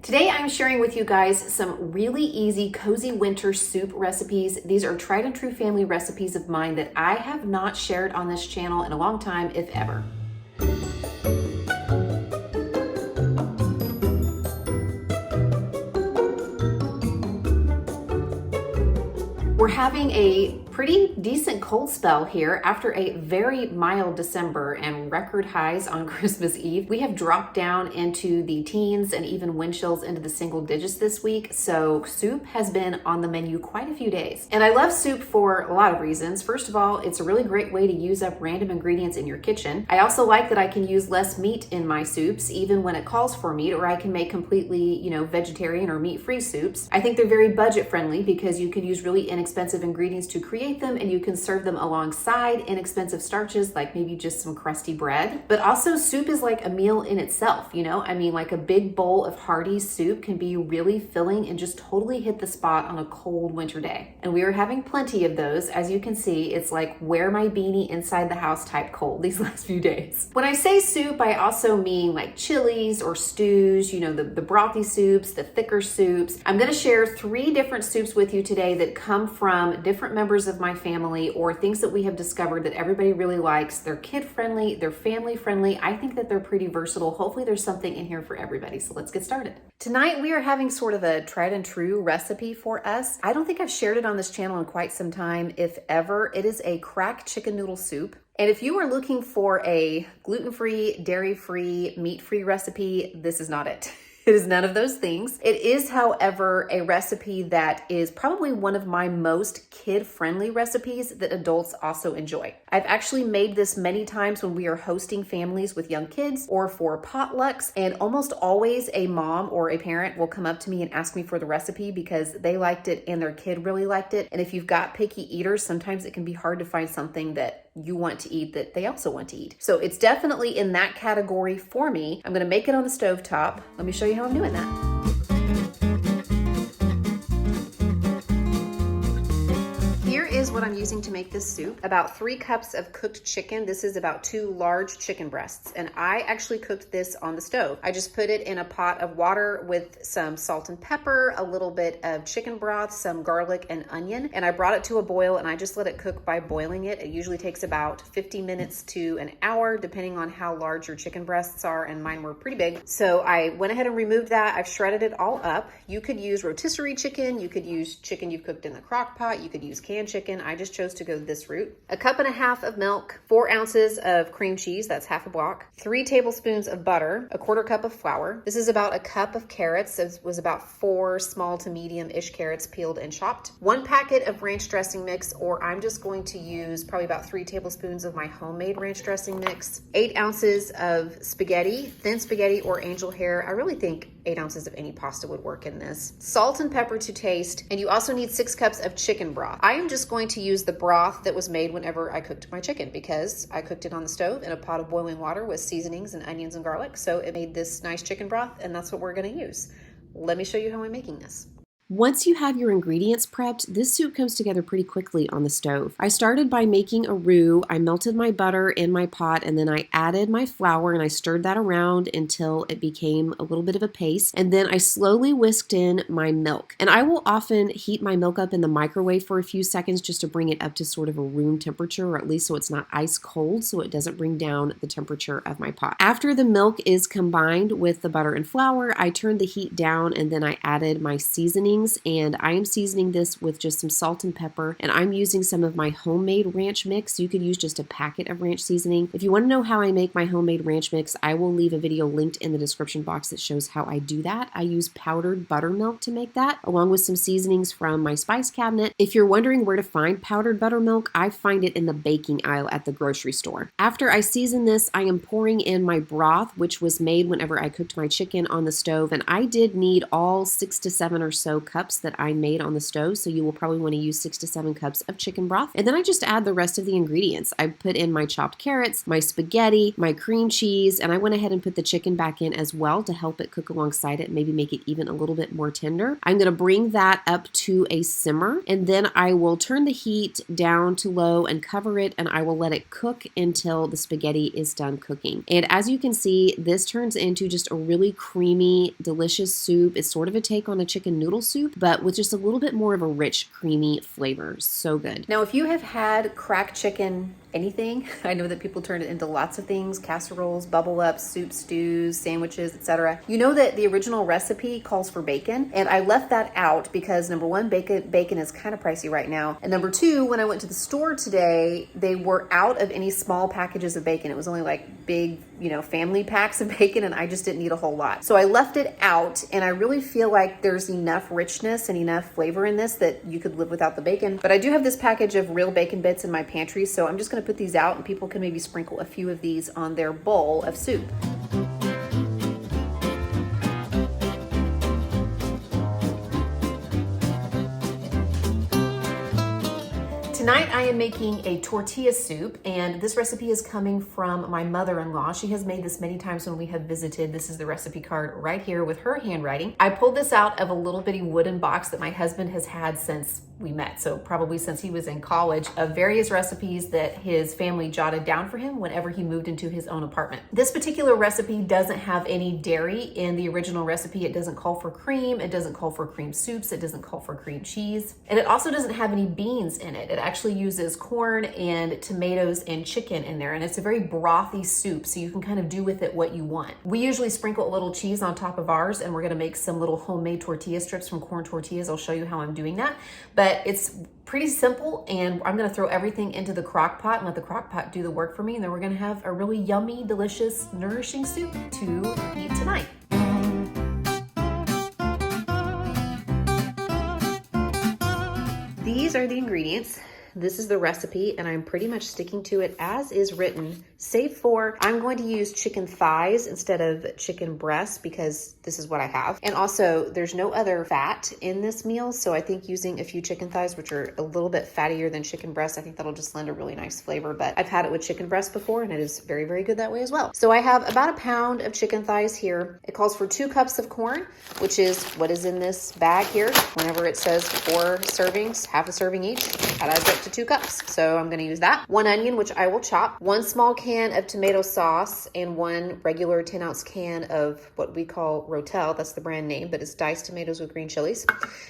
Today I'm sharing with you guys some really easy, cozy winter soup recipes. These are tried and true family recipes of mine that I have not shared on this channel in a long time, if ever. We're having a pretty decent cold spell here after a very mild December and record highs on Christmas Eve. We have dropped down into the teens and even wind chills into the single digits this week, so soup has been on the menu quite a few days. And I love soup for a lot of reasons. First of all, it's a really great way to use up random ingredients in your kitchen. I also like that I can use less meat in my soups, even when it calls for meat, or I can make completely, vegetarian or meat-free soups. I think they're very budget friendly because you can use really inexpensive ingredients to create them, and you can serve them alongside inexpensive starches like maybe just some crusty bread. But also soup is like a meal in itself, like a big bowl of hearty soup can be really filling and just totally hit the spot on a cold winter day. And we are having plenty of those. As you can see, it's like wear my beanie inside the house type cold these last few days. When I say soup, I also mean like chilies or stews, the brothy soups, the thicker soups. I'm going to share 3 different soups with you today that come from different members of my family or things that we have discovered that everybody really likes. They're kid friendly, they're family friendly. I think that they're pretty versatile. Hopefully there's something in here for everybody. So let's get started. Tonight we are having sort of a tried and true recipe for us. I don't think I've shared it on this channel in quite some time, if ever. It is a Crock chicken noodle soup. And if you are looking for a gluten-free, dairy-free, meat-free recipe, this is not it. It is none of those things. It is, however, a recipe that is probably one of my most kid-friendly recipes that adults also enjoy. I've actually made this many times when we are hosting families with young kids or for potlucks, and almost always a mom or a parent will come up to me and ask me for the recipe because they liked it and their kid really liked it. And if you've got picky eaters, sometimes it can be hard to find something that you want to eat that they also want to eat. So it's definitely in that category for me. I'm gonna make it on the stove top. Let me show you how I'm doing that. Here is what I'm using to make this soup. About 3 cups of cooked chicken. This is about 2 large chicken breasts. And I actually cooked this on the stove. I just put it in a pot of water with some salt and pepper, a little bit of chicken broth, some garlic and onion. And I brought it to a boil and I just let it cook by boiling it. It usually takes about 50 minutes to an hour, depending on how large your chicken breasts are. And mine were pretty big. So I went ahead and removed that. I've shredded it all up. You could use rotisserie chicken. You could use chicken you've cooked in the crock pot. You could use canned chicken. I just chose to go this route. 1.5 cups of milk, 4 ounces of cream cheese, that's half a block, 3 tablespoons of butter, 1/4 cup of flour. This is about 1 cup of carrots. It was about 4 small to medium-ish carrots peeled and chopped. 1 packet of ranch dressing mix, or I'm just going to use probably about 3 tablespoons of my homemade ranch dressing mix. 8 ounces of spaghetti, thin spaghetti or angel hair. I really think 8 ounces of any pasta would work in this. Salt and pepper to taste, and you also need 6 cups of chicken broth. I am just going to use the broth that was made whenever I cooked my chicken because I cooked it on the stove in a pot of boiling water with seasonings and onions and garlic. So it made this nice chicken broth, and that's what we're gonna use. Let me show you how I'm making this. Once you have your ingredients prepped, this soup comes together pretty quickly on the stove. I started by making a roux. I melted my butter in my pot and then I added my flour and I stirred that around until it became a little bit of a paste. And then I slowly whisked in my milk. And I will often heat my milk up in the microwave for a few seconds just to bring it up to sort of a room temperature, or at least so it's not ice cold, so it doesn't bring down the temperature of my pot. After the milk is combined with the butter and flour, I turned the heat down and then I added my seasoning. And I am seasoning this with just some salt and pepper, and I'm using some of my homemade ranch mix. You could use just a packet of ranch seasoning. If you want to know how I make my homemade ranch mix, I will leave a video linked in the description box that shows how I do that. I use powdered buttermilk to make that, along with some seasonings from my spice cabinet. If you're wondering where to find powdered buttermilk, I find it in the baking aisle at the grocery store. After I season this, I am pouring in my broth, which was made whenever I cooked my chicken on the stove, and I did need all 6 to 7 or so cups that I made on the stove, so you will probably want to use 6 to 7 cups of chicken broth. And then I just add the rest of the ingredients. I put in my chopped carrots, my spaghetti, my cream cheese, and I went ahead and put the chicken back in as well to help it cook alongside it, maybe make it even a little bit more tender. I'm going to bring that up to a simmer, and then I will turn the heat down to low and cover it, and I will let it cook until the spaghetti is done cooking. And as you can see, this turns into just a really creamy, delicious soup. It's sort of a take on a chicken noodle soup, but with just a little bit more of a rich, creamy flavor. So good. Now, if you have had cracked chicken anything, I know that people turn it into lots of things: casseroles, bubble ups, soup, stews, sandwiches, etc. You know that the original recipe calls for bacon, and I left that out because number one, bacon is kind of pricey right now, and number two, when I went to the store today, they were out of any small packages of bacon. It was only like big, family packs of bacon, and I just didn't need a whole lot. So I left it out, and I really feel like there's enough richness and enough flavor in this that you could live without the bacon. But I do have this package of real bacon bits in my pantry, so I'm just going to put these out, and people can maybe sprinkle a few of these on their bowl of soup. Tonight I am making a tortilla soup, and this recipe is coming from my mother-in-law. She has made this many times when we have visited. This is the recipe card right here with her handwriting. I pulled this out of a little bitty wooden box that my husband has had since we met, so probably since he was in college, of various recipes that his family jotted down for him whenever he moved into his own apartment. This particular recipe doesn't have any dairy in the original recipe. It doesn't call for cream. It doesn't call for cream soups. It doesn't call for cream cheese. And it also doesn't have any beans in it. It actually uses corn and tomatoes and chicken in there. And it's a very brothy soup, so you can kind of do with it what you want. We usually sprinkle a little cheese on top of ours, and we're gonna make some little homemade tortilla strips from corn tortillas. I'll show you how I'm doing that. But it's pretty simple, and I'm gonna throw everything into the crock pot and let the crock pot do the work for me, and then we're gonna have a really yummy, delicious, nourishing soup to eat tonight. These are the ingredients. This is the recipe, and I'm pretty much sticking to it as is written, save for I'm going to use chicken thighs instead of chicken breasts because this is what I have. And also, there's no other fat in this meal, so I think using a few chicken thighs, which are a little bit fattier than chicken breasts, I think that'll just lend a really nice flavor. But I've had it with chicken breast before, and it is very, very good that way as well. So I have about a pound of chicken thighs here. It calls for 2 cups of corn, which is what is in this bag here. Whenever it says 4 servings, half a serving each, that adds up to 2 cups. So I'm going to use that. 1 onion, which I will chop. 1 small can of tomato sauce, and 1 regular 10-ounce can of what we call Rotel. That's the brand name, but it's diced tomatoes with green chilies.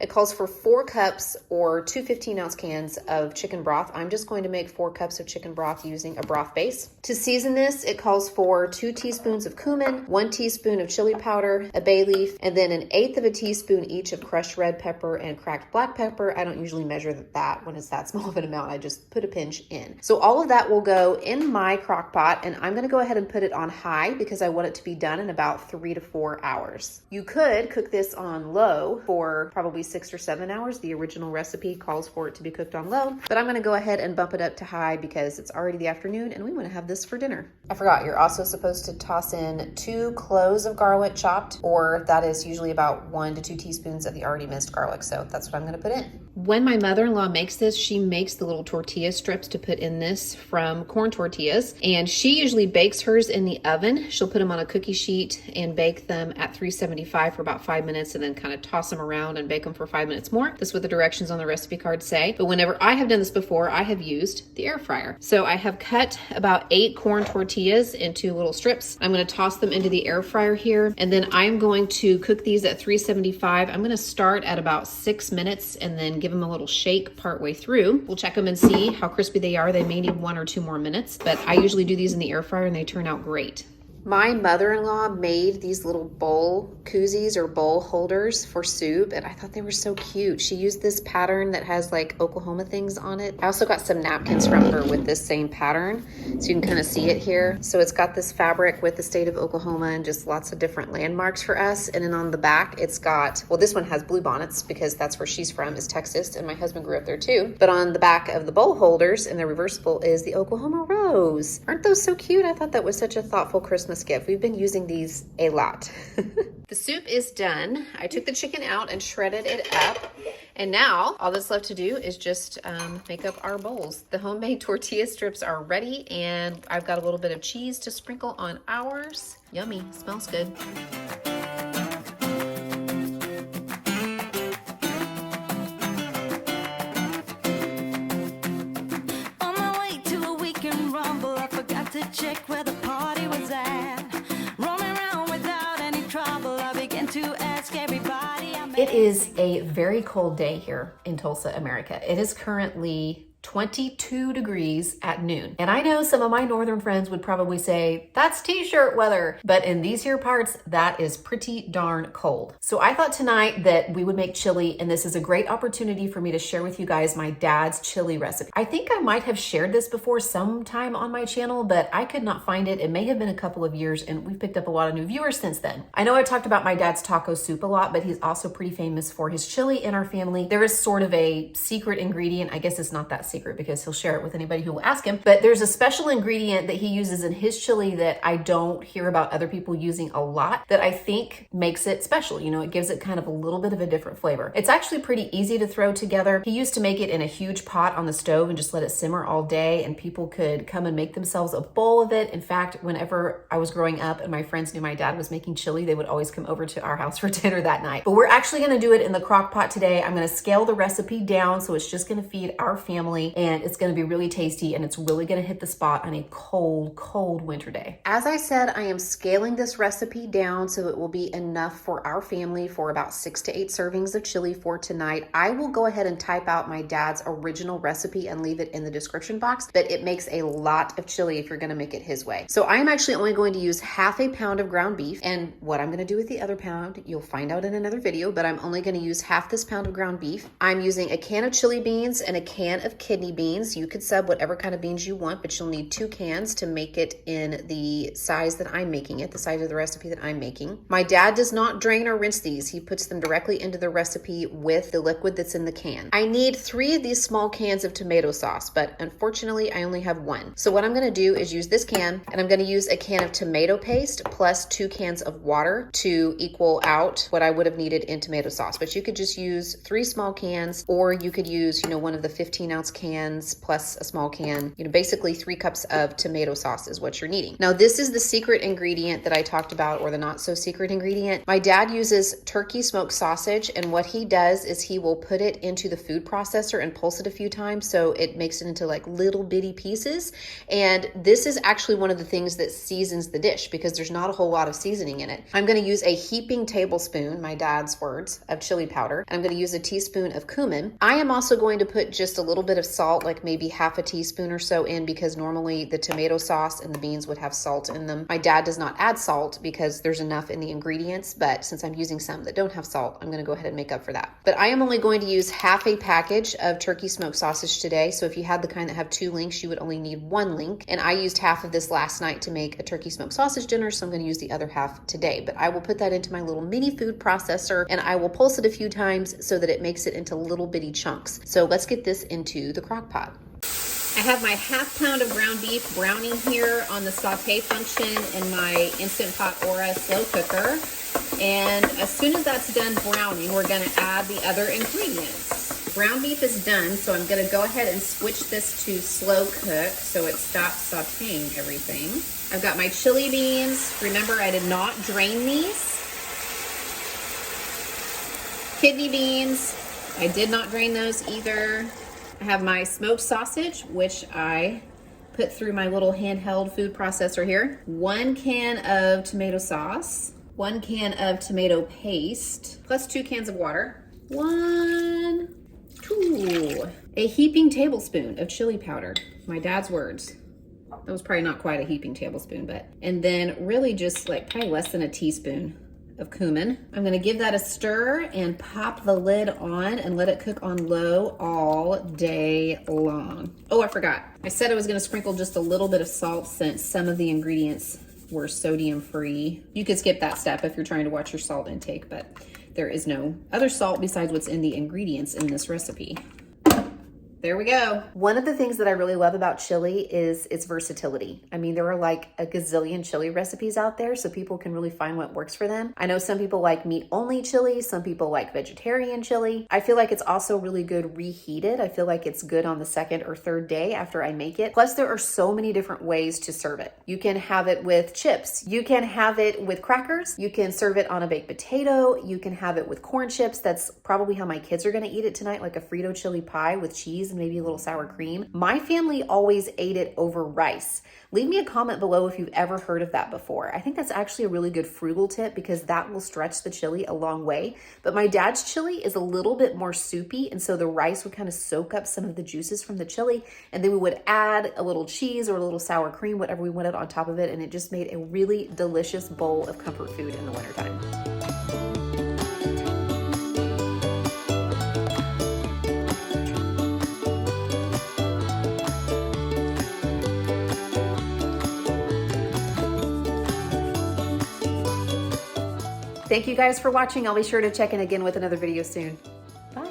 It calls for 4 cups or 2 15-ounce cans of chicken broth. I'm just going to make 4 cups of chicken broth using a broth base. To season this, it calls for 2 teaspoons of cumin, 1 teaspoon of chili powder, a bay leaf, and then 1/8 of a teaspoon each of crushed red pepper and cracked black pepper. I don't usually measure that when it's that small of an amount. I just put a pinch in. So all of that will go in my crock pot, and I'm going to go ahead and put it on high because I want it to be done in about 3 to 4 hours. You could cook this on low for probably 6 or 7 hours. The original recipe calls for it to be cooked on low, but I'm going to go ahead and bump it up to high because it's already the afternoon and we want to have this for dinner. I forgot, you're also supposed to toss in 2 cloves of garlic chopped, or that is usually about 1 to 2 teaspoons of the already minced garlic. So that's what I'm going to put in. When my mother-in-law makes this, she makes the little tortilla strips to put in this from corn tortillas, and she usually bakes hers in the oven. She'll put them on a cookie sheet and bake them at 375 for about 5 minutes, and then kind of toss them around and bake them for 5 minutes more. That's what the directions on the recipe card say. But whenever I have done this before, I have used the air fryer. So I have cut about 8 corn tortillas into little strips. I'm going to toss them into the air fryer here, and then I'm going to cook these at 375. I'm going to start at about 6 minutes and then give them a little shake partway through. We'll check them and see how crispy they are. They may need 1 or 2 more minutes, but I usually do these in the air fryer and they turn out great. My mother-in-law made these little bowl koozies or bowl holders for soup, and I thought they were so cute. She used this pattern that has like Oklahoma things on it. I also got some napkins from her with this same pattern, so you can kind of see it here. So it's got this fabric with the state of Oklahoma and just lots of different landmarks for us. And then on the back, it's got, well, this one has bluebonnets because that's where she's from, is Texas, and my husband grew up there too. But on the back of the bowl holders, and they're reversible, is the Oklahoma rose. those. Aren't those so cute? I thought that was such a thoughtful Christmas gift. We've been using these a lot. The soup is done. I took the chicken out and shredded it up. And now all that's left to do is just make up our bowls. The homemade tortilla strips are ready, and I've got a little bit of cheese to sprinkle on ours. Yummy, smells good. Check where the party was at. Roaming around without any trouble, I began to ask everybody I met. It is a very cold day here in Tulsa, America. It is currently 22 degrees at noon. And I know some of my northern friends would probably say, that's t-shirt weather. But in these here parts, that is pretty darn cold. So I thought tonight that we would make chili, and this is a great opportunity for me to share with you guys my dad's chili recipe. I think I might have shared this before sometime on my channel, but I could not find it. It may have been a couple of years, and we've picked up a lot of new viewers since then. I know I talked about my dad's taco soup a lot, but he's also pretty famous for his chili in our family. There is sort of a secret ingredient. I guess it's not that secret because he'll share it with anybody who will ask him, but there's a special ingredient that he uses in his chili that I don't hear about other people using a lot that I think makes it special. You know, it gives it kind of a little bit of a different flavor. It's actually pretty easy to throw together. He used to make it in a huge pot on the stove and just let it simmer all day, and people could come and make themselves a bowl of it. In fact, whenever I was growing up and my friends knew my dad was making chili, they would always come over to our house for dinner that night. But we're actually going to do it in the crock pot today. I'm going to scale the recipe down so it's just going to feed our family, and it's going to be really tasty, and it's really going to hit the spot on a cold, cold winter day. As I said, I am scaling this recipe down so it will be enough for our family for about 6 to 8 servings of chili for tonight. I will go ahead and type out my dad's original recipe and leave it in the description box, but it makes a lot of chili if you're going to make it his way. So I am actually only going to use half a pound of ground beef, and what I'm going to do with the other pound, you'll find out in another video, but I'm only going to use half this pound of ground beef. I'm using a can of chili beans and a can of kidney beans. You could sub whatever kind of beans you want, but you'll need 2 cans to make it in the size that I'm making it, the size of the recipe that I'm making. My dad does not drain or rinse these. He puts them directly into the recipe with the liquid that's in the can. I need 3 of these small cans of tomato sauce, but unfortunately I only have 1. So what I'm going to do is use this can, and I'm going to use a can of tomato paste plus 2 cans of water to equal out what I would have needed in tomato sauce. But you could just use 3 small cans, or you could use, you know, one of the 15-ounce cans plus a small can. You know, basically 3 cups of tomato sauce is what you're needing. Now, this is the secret ingredient that I talked about, or the not so secret ingredient. My dad uses turkey smoked sausage, and what he does is he will put it into the food processor and pulse it a few times so it makes it into like little bitty pieces. And this is actually one of the things that seasons the dish because there's not a whole lot of seasoning in it. I'm going to use a heaping tablespoon, my dad's words, of chili powder. I'm going to use a teaspoon of cumin. I am also going to put just a little bit of salt, like maybe half a teaspoon or so in, because normally the tomato sauce and the beans would have salt in them. My dad does not add salt because there's enough in the ingredients, but since I'm using some that don't have salt, I'm going to go ahead and make up for that. But I am only going to use half a package of turkey smoked sausage today. So if you had the kind that have 2 links, you would only need 1 link. And I used half of this last night to make a turkey smoked sausage dinner, so I'm going to use the other half today. But I will put that into my little mini food processor, and I will pulse it a few times so that it makes it into little bitty chunks. So let's get this into the crock pot. I have my half pound of ground beef browning here on the saute function in my Instant Pot Aura slow cooker. And as soon as that's done browning, we're going to add the other ingredients. Ground beef is done, so I'm going to go ahead and switch this to slow cook so it stops sauteing everything. I've got my chili beans. Remember, I did not drain these. Kidney beans, I did not drain those either. I have my smoked sausage, which I put through my little handheld food processor here. 1 can of tomato sauce, 1 can of tomato paste, plus 2 cans of water. 1, 2, a heaping tablespoon of chili powder. My dad's words. That was probably not quite a heaping tablespoon, but, and then really just like probably less than a teaspoon of cumin. I'm gonna give that a stir and pop the lid on and let it cook on low all day long. Oh, I forgot. I said I was gonna sprinkle just a little bit of salt since some of the ingredients were sodium free. You could skip that step if you're trying to watch your salt intake, but there is no other salt besides what's in the ingredients in this recipe. There we go. One of the things that I really love about chili is its versatility. I mean, there are like a gazillion chili recipes out there, so people can really find what works for them. I know some people like meat-only chili, some people like vegetarian chili. I feel like it's also really good reheated. I feel like it's good on the second or third day after I make it. Plus, there are so many different ways to serve it. You can have it with chips. You can have it with crackers. You can serve it on a baked potato. You can have it with corn chips. That's probably how my kids are gonna eat it tonight, like a Frito chili pie with cheese and maybe a little sour cream. My family always ate it over rice. Leave me a comment below if you've ever heard of that before. I think that's actually a really good frugal tip because that will stretch the chili a long way. But my dad's chili is a little bit more soupy, and so the rice would kind of soak up some of the juices from the chili, and then we would add a little cheese or a little sour cream, whatever we wanted on top of it, and it just made a really delicious bowl of comfort food in the wintertime. Thank you guys for watching. I'll be sure to check in again with another video soon. Bye.